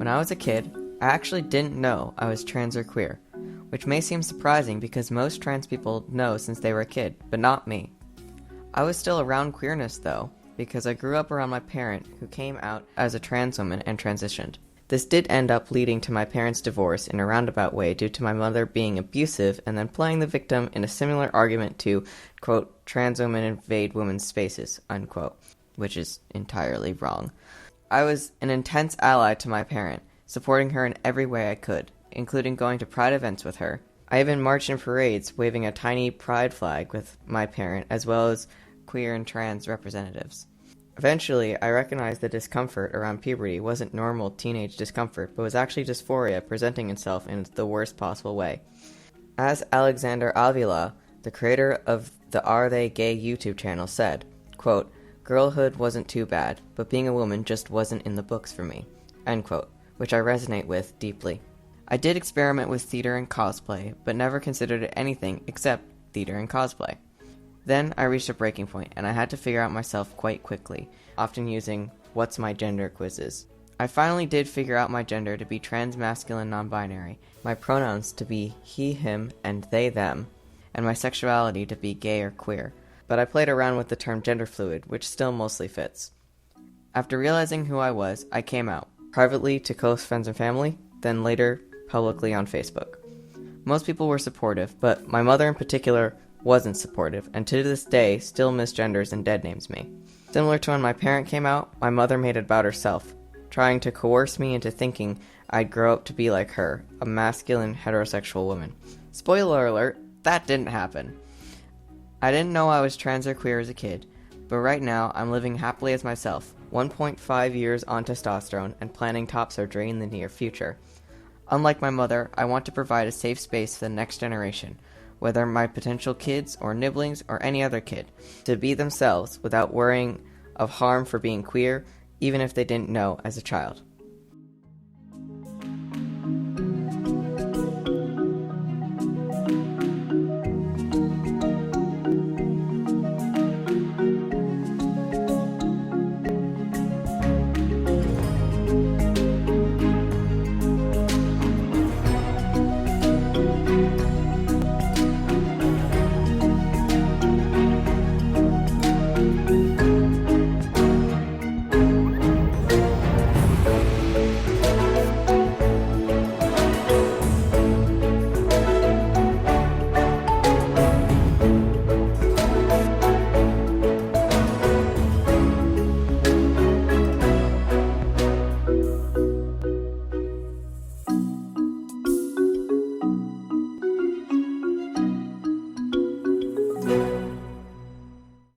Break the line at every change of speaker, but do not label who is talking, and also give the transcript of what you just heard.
When I was a kid, I actually didn't know I was trans or queer, which may seem surprising because most trans people know since they were a kid, but not me. I was still around queerness though, because I grew up around my parent who came out as a trans woman and transitioned. This did end up leading to my parents' divorce in a roundabout way due to my mother being abusive and then playing the victim in a similar argument to, quote, trans women invade women's spaces, unquote, which is entirely wrong. I was an intense ally to my parent, supporting her in every way I could, including going to pride events with her. I even marched in parades waving a tiny pride flag with my parent as well as queer and trans representatives. Eventually, I recognized the discomfort around puberty wasn't normal teenage discomfort, but was actually dysphoria presenting itself in the worst possible way. As Alexander Avila, the creator of the Are They Gay YouTube channel, said, quote, girlhood wasn't too bad, but being a woman just wasn't in the books for me, end quote, which I resonate with deeply. I did experiment with theater and cosplay, but never considered it anything except theater and cosplay. Then I reached a breaking point, and I had to figure out myself quite quickly, often using what's my gender quizzes. I finally did figure out my gender to be trans-masculine non-binary, my pronouns to be he, him, and they, them, and my sexuality to be gay or queer, but I played around with the term gender fluid, which still mostly fits. After realizing who I was, I came out, privately to close friends and family, then later publicly on Facebook. Most people were supportive, but my mother in particular wasn't supportive, and to this day still misgenders and dead names me. Similar to when my parent came out, my mother made it about herself, trying to coerce me into thinking I'd grow up to be like her, a masculine heterosexual woman. Spoiler alert, that didn't happen. I didn't know I was trans or queer as a kid, but right now I'm living happily as myself, 1.5 years on testosterone and planning top surgery in the near future. Unlike my mother, I want to provide a safe space for the next generation, whether my potential kids or nibblings or any other kid, to be themselves without worrying of harm for being queer, even if they didn't know as a child.